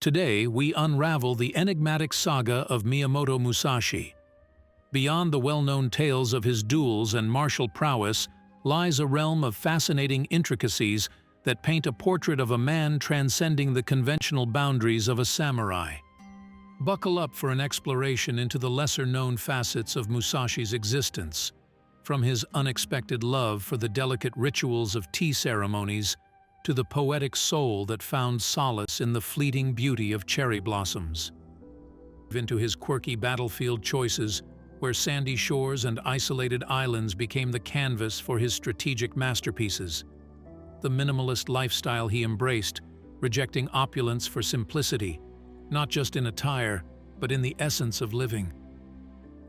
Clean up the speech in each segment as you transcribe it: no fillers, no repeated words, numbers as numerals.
Today, we unravel the enigmatic saga of Miyamoto Musashi. Beyond the well-known tales of his duels and martial prowess lies a realm of fascinating intricacies that paint a portrait of a man transcending the conventional boundaries of a samurai. Buckle up for an exploration into the lesser-known facets of Musashi's existence, from his unexpected love for the delicate rituals of tea ceremonies to the poetic soul that found solace in the fleeting beauty of cherry blossoms. Into his quirky battlefield choices, where sandy shores and isolated islands became the canvas for his strategic masterpieces. The minimalist lifestyle he embraced, rejecting opulence for simplicity, not just in attire, but in the essence of living.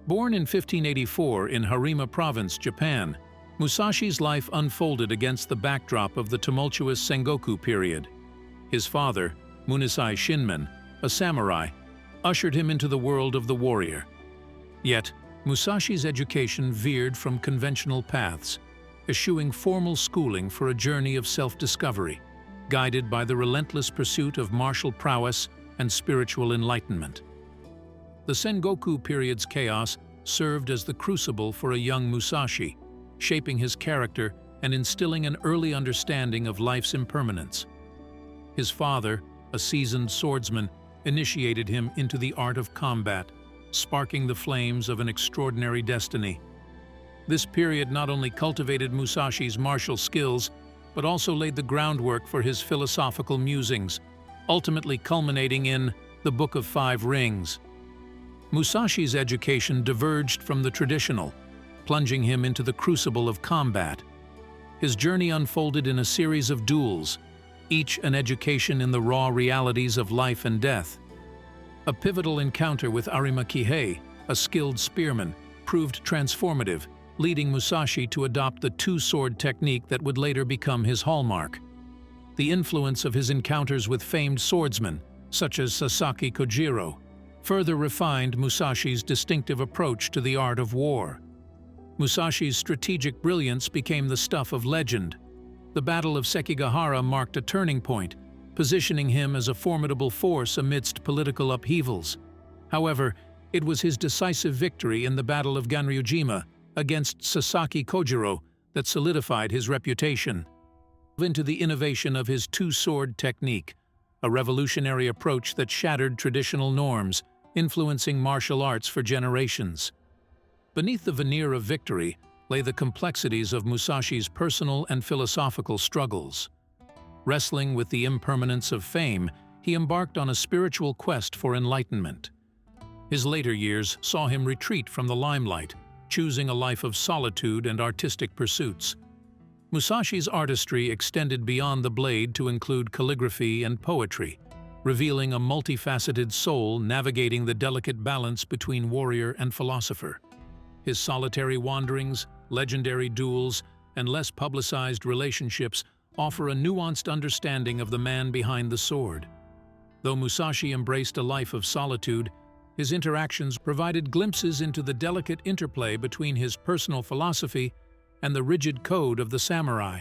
Born in 1584 in Harima Province, Japan, Musashi's life unfolded against the backdrop of the tumultuous Sengoku period. His father, Munisai Shinmen, a samurai, ushered him into the world of the warrior. Yet, Musashi's education veered from conventional paths, eschewing formal schooling for a journey of self-discovery, guided by the relentless pursuit of martial prowess and spiritual enlightenment. The Sengoku period's chaos served as the crucible for a young Musashi, shaping his character and instilling an early understanding of life's impermanence. His father, a seasoned swordsman, initiated him into the art of combat, sparking the flames of an extraordinary destiny. This period not only cultivated Musashi's martial skills, but also laid the groundwork for his philosophical musings, ultimately culminating in the Book of Five Rings. Musashi's education diverged from the traditional, plunging him into the crucible of combat. His journey unfolded in a series of duels, each an education in the raw realities of life and death. A pivotal encounter with Arima Kihei, a skilled spearman, proved transformative, leading Musashi to adopt the two-sword technique that would later become his hallmark. The influence of his encounters with famed swordsmen, such as Sasaki Kojiro, further refined Musashi's distinctive approach to the art of war. Musashi's strategic brilliance became the stuff of legend. The Battle of Sekigahara marked a turning point, positioning him as a formidable force amidst political upheavals. However, it was his decisive victory in the Battle of Ganryujima against Sasaki Kojiro that solidified his reputation. Into the innovation of his two-sword technique, a revolutionary approach that shattered traditional norms, influencing martial arts for generations. Beneath the veneer of victory lay the complexities of Musashi's personal and philosophical struggles. Wrestling with the impermanence of fame, he embarked on a spiritual quest for enlightenment. His later years saw him retreat from the limelight, choosing a life of solitude and artistic pursuits. Musashi's artistry extended beyond the blade to include calligraphy and poetry, revealing a multifaceted soul navigating the delicate balance between warrior and philosopher. His solitary wanderings, legendary duels, and less publicized relationships offer a nuanced understanding of the man behind the sword. Though Musashi embraced a life of solitude, his interactions provided glimpses into the delicate interplay between his personal philosophy and the rigid code of the samurai.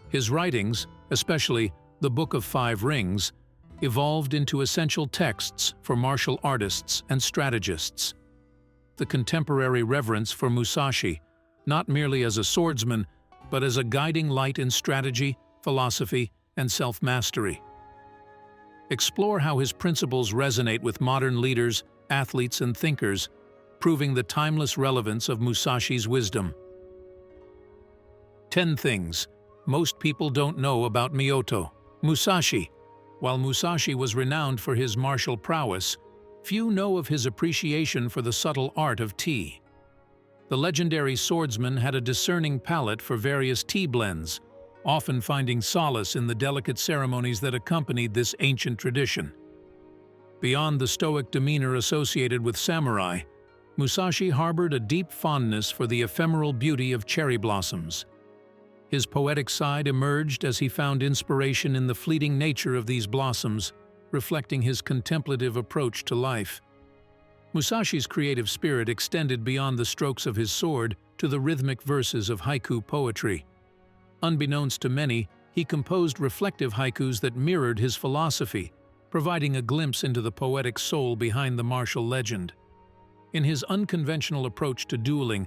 His writings, especially the Book of Five Rings, evolved into essential texts for martial artists and strategists. The contemporary reverence for Musashi, not merely as a swordsman, but as a guiding light in strategy, philosophy, and self-mastery. Explore how his principles resonate with modern leaders, athletes, and thinkers, proving the timeless relevance of Musashi's wisdom. 10 things most people don't know about Miyamoto Musashi. While Musashi was renowned for his martial prowess, few know of his appreciation for the subtle art of tea. The legendary swordsman had a discerning palate for various tea blends, often finding solace in the delicate ceremonies that accompanied this ancient tradition. Beyond the stoic demeanor associated with samurai, Musashi harbored a deep fondness for the ephemeral beauty of cherry blossoms. His poetic side emerged as he found inspiration in the fleeting nature of these blossoms, reflecting his contemplative approach to life. Musashi's creative spirit extended beyond the strokes of his sword to the rhythmic verses of haiku poetry. Unbeknownst to many, he composed reflective haikus that mirrored his philosophy, providing a glimpse into the poetic soul behind the martial legend. In his unconventional approach to dueling,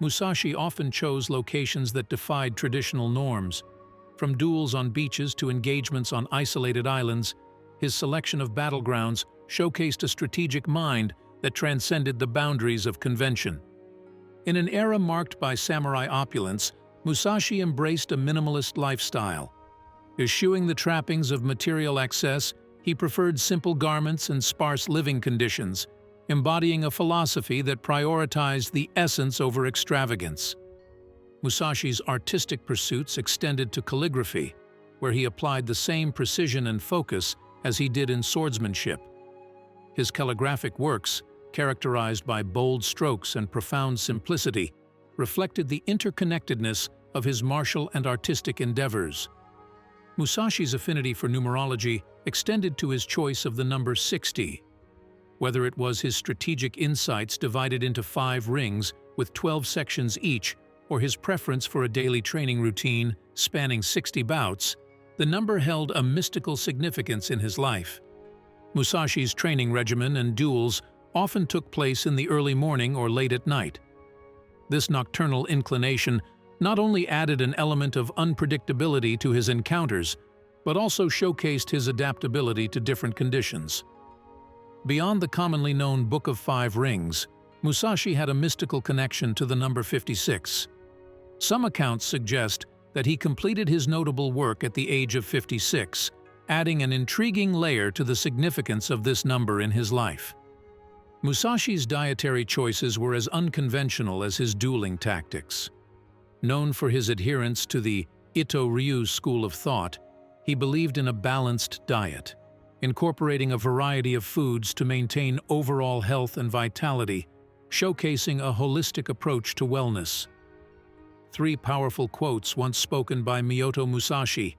Musashi often chose locations that defied traditional norms. From duels on beaches to engagements on isolated islands, his selection of battlegrounds showcased a strategic mind that transcended the boundaries of convention. In an era marked by samurai opulence, Musashi embraced a minimalist lifestyle. Eschewing the trappings of material excess, he preferred simple garments and sparse living conditions, embodying a philosophy that prioritized the essence over extravagance. Musashi's artistic pursuits extended to calligraphy, where he applied the same precision and focus as he did in swordsmanship. His calligraphic works, characterized by bold strokes and profound simplicity, reflected the interconnectedness of his martial and artistic endeavors. Musashi's affinity for numerology extended to his choice of the number 60. Whether it was his strategic insights divided into 5 rings with 12 sections each, or his preference for a daily training routine spanning 60 bouts, the number held a mystical significance in his life. Musashi's training regimen and duels often took place in the early morning or late at night. This nocturnal inclination not only added an element of unpredictability to his encounters, but also showcased his adaptability to different conditions. Beyond the commonly known Book of 5 Rings, Musashi had a mystical connection to the number 56. Some accounts suggest that he completed his notable work at the age of 56, adding an intriguing layer to the significance of this number in his life. Musashi's dietary choices were as unconventional as his dueling tactics. Known for his adherence to the Ito-Ryu school of thought, he believed in a balanced diet, incorporating a variety of foods to maintain overall health and vitality, showcasing a holistic approach to wellness. 3 powerful quotes once spoken by Miyamoto Musashi.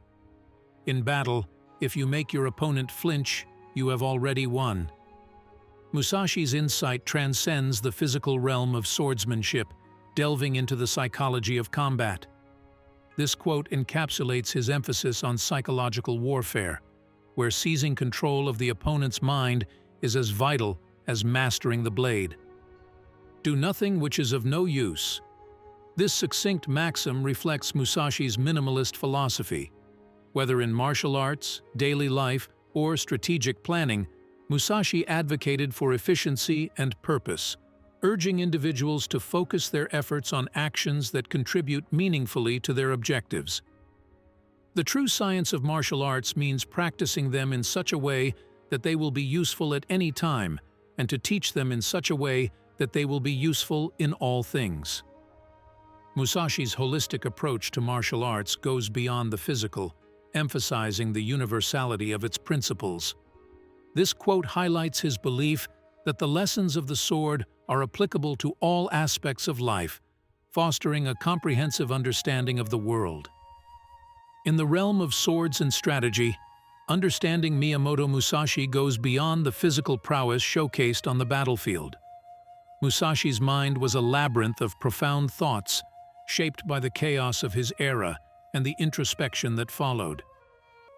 "In battle, if you make your opponent flinch, you have already won." Musashi's insight transcends the physical realm of swordsmanship, delving into the psychology of combat. This quote encapsulates his emphasis on psychological warfare, where seizing control of the opponent's mind is as vital as mastering the blade. "Do nothing which is of no use." This succinct maxim reflects Musashi's minimalist philosophy. Whether in martial arts, daily life, or strategic planning, Musashi advocated for efficiency and purpose, urging individuals to focus their efforts on actions that contribute meaningfully to their objectives. The true science of martial arts means practicing them in such a way that they will be useful at any time, and to teach them in such a way that they will be useful in all things. Musashi's holistic approach to martial arts goes beyond the physical, emphasizing the universality of its principles. This quote highlights his belief that the lessons of the sword are applicable to all aspects of life, fostering a comprehensive understanding of the world. In the realm of swords and strategy, understanding Miyamoto Musashi goes beyond the physical prowess showcased on the battlefield. Musashi's mind was a labyrinth of profound thoughts, shaped by the chaos of his era and the introspection that followed.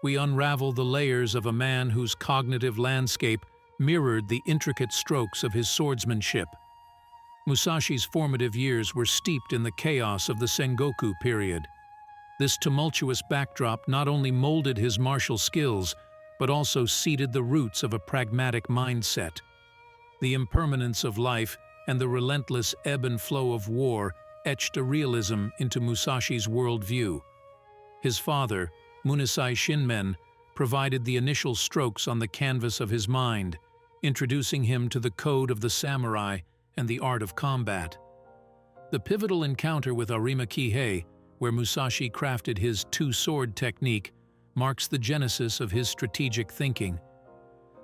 We unravel the layers of a man whose cognitive landscape mirrored the intricate strokes of his swordsmanship. Musashi's formative years were steeped in the chaos of the Sengoku period. This tumultuous backdrop not only molded his martial skills, but also seeded the roots of a pragmatic mindset. The impermanence of life and the relentless ebb and flow of war etched a realism into Musashi's worldview. His father, Munisai Shinmen, provided the initial strokes on the canvas of his mind, introducing him to the code of the samurai and the art of combat. The pivotal encounter with Arima Kihei, where Musashi crafted his two-sword technique, marks the genesis of his strategic thinking.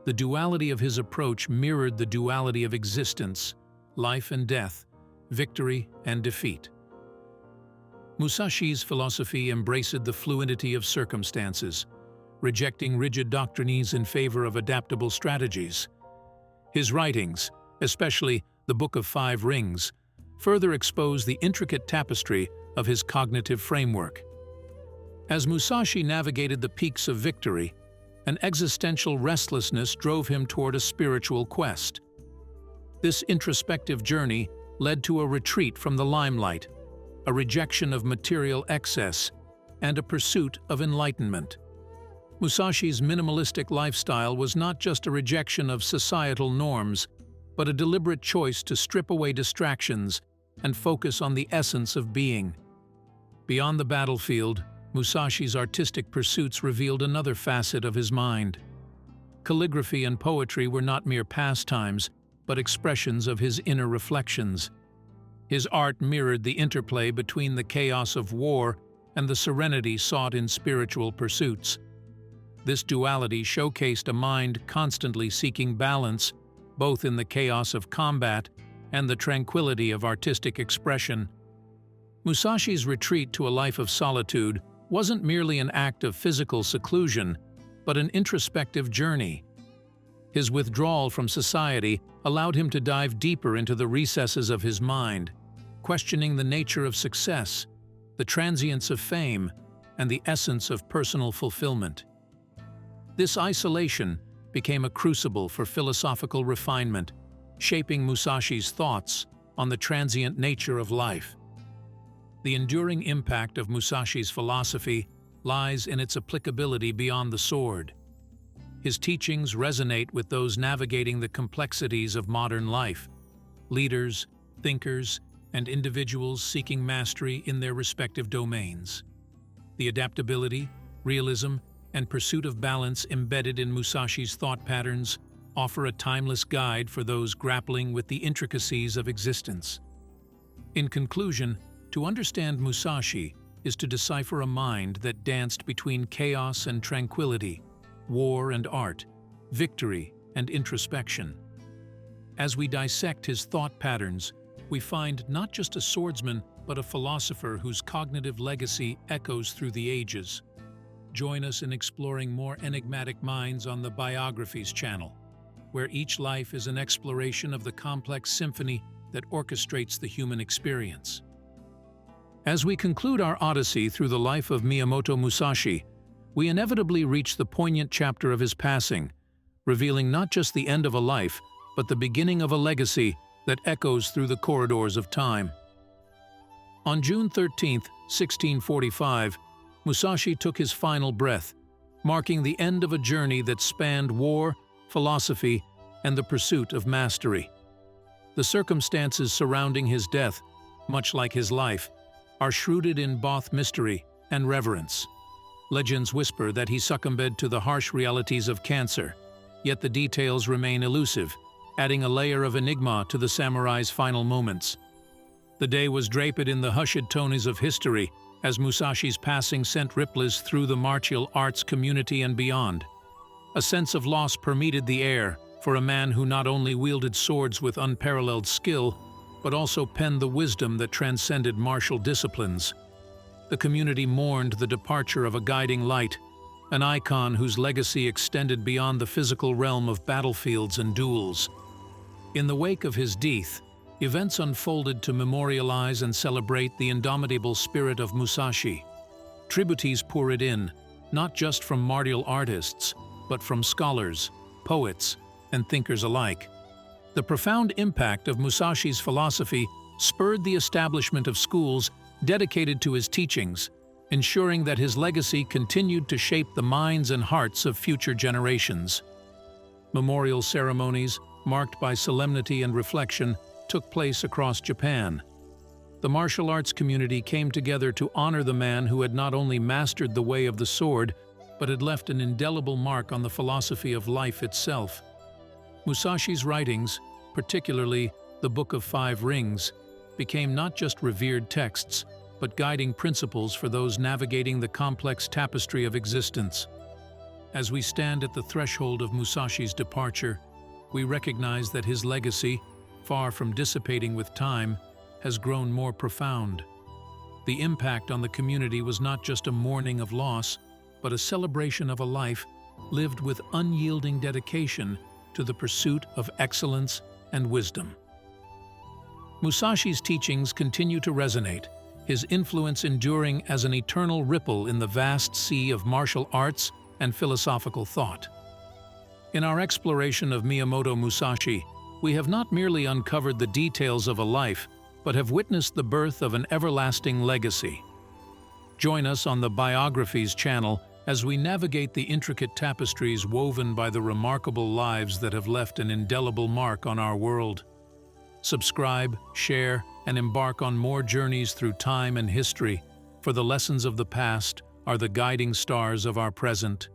The duality of his approach mirrored the duality of existence, life and death, victory and defeat. Musashi's philosophy embraced the fluidity of circumstances, rejecting rigid doctrines in favor of adaptable strategies. His writings, especially the Book of 5 Rings, further expose the intricate tapestry of his cognitive framework. As Musashi navigated the peaks of victory, An existential restlessness drove him toward a spiritual quest. This introspective journey led to a retreat from the limelight, a rejection of material excess, and a pursuit of enlightenment. Musashi's minimalistic lifestyle was not just a rejection of societal norms, but a deliberate choice to strip away distractions and focus on the essence of being. Beyond the battlefield, Musashi's artistic pursuits revealed another facet of his mind. Calligraphy and poetry were not mere pastimes, but expressions of his inner reflections. His art mirrored the interplay between the chaos of war and the serenity sought in spiritual pursuits. This duality showcased a mind constantly seeking balance, both in the chaos of combat and the tranquility of artistic expression. Musashi's retreat to a life of solitude wasn't merely an act of physical seclusion, but an introspective journey. His withdrawal from society allowed him to dive deeper into the recesses of his mind, questioning the nature of success, the transience of fame, and the essence of personal fulfillment. This isolation became a crucible for philosophical refinement, shaping Musashi's thoughts on the transient nature of life. The enduring impact of Musashi's philosophy lies in its applicability beyond the sword. His teachings resonate with those navigating the complexities of modern life, leaders, thinkers, and individuals seeking mastery in their respective domains. The adaptability, realism, and pursuit of balance embedded in Musashi's thought patterns offer a timeless guide for those grappling with the intricacies of existence. In conclusion, to understand Musashi is to decipher a mind that danced between chaos and tranquility, war and art, victory and introspection. As we dissect his thought patterns, we find not just a swordsman, but a philosopher whose cognitive legacy echoes through the ages. Join us in exploring more enigmatic minds on the Biographies channel, where each life is an exploration of the complex symphony that orchestrates the human experience. As we conclude our odyssey through the life of Miyamoto Musashi, we inevitably reach the poignant chapter of his passing, revealing not just the end of a life, but the beginning of a legacy that echoes through the corridors of time. On June 13, 1645, Musashi took his final breath, marking the end of a journey that spanned war, philosophy, and the pursuit of mastery. The circumstances surrounding his death, much like his life, are shrouded in both mystery and reverence. Legends whisper that he succumbed to the harsh realities of cancer, yet the details remain elusive, adding a layer of enigma to the samurai's final moments. The day was draped in the hushed tones of history, as Musashi's passing sent ripples through the martial arts community and beyond. A sense of loss permeated the air for a man who not only wielded swords with unparalleled skill, but also penned the wisdom that transcended martial disciplines. The community mourned the departure of a guiding light, an icon whose legacy extended beyond the physical realm of battlefields and duels. In the wake of his death, events unfolded to memorialize and celebrate the indomitable spirit of Musashi. Tributes poured in, not just from martial artists, but from scholars, poets, and thinkers alike. The profound impact of Musashi's philosophy spurred the establishment of schools dedicated to his teachings, ensuring that his legacy continued to shape the minds and hearts of future generations. Memorial ceremonies, marked by solemnity and reflection, took place across Japan. The martial arts community came together to honor the man who had not only mastered the way of the sword, but had left an indelible mark on the philosophy of life itself. Musashi's writings, particularly the Book of Five Rings, became not just revered texts, but guiding principles for those navigating the complex tapestry of existence. As we stand at the threshold of Musashi's departure, we recognize that his legacy, far from dissipating with time, has grown more profound. The impact on the community was not just a mourning of loss, but a celebration of a life lived with unyielding dedication to the pursuit of excellence and wisdom. Musashi's teachings continue to resonate, his influence enduring as an eternal ripple in the vast sea of martial arts and philosophical thought. In our exploration of Miyamoto Musashi, we have not merely uncovered the details of a life, but have witnessed the birth of an everlasting legacy. Join us on the Biographies channel as we navigate the intricate tapestries woven by the remarkable lives that have left an indelible mark on our world. Subscribe, share, and embark on more journeys through time and history, for the lessons of the past are the guiding stars of our present.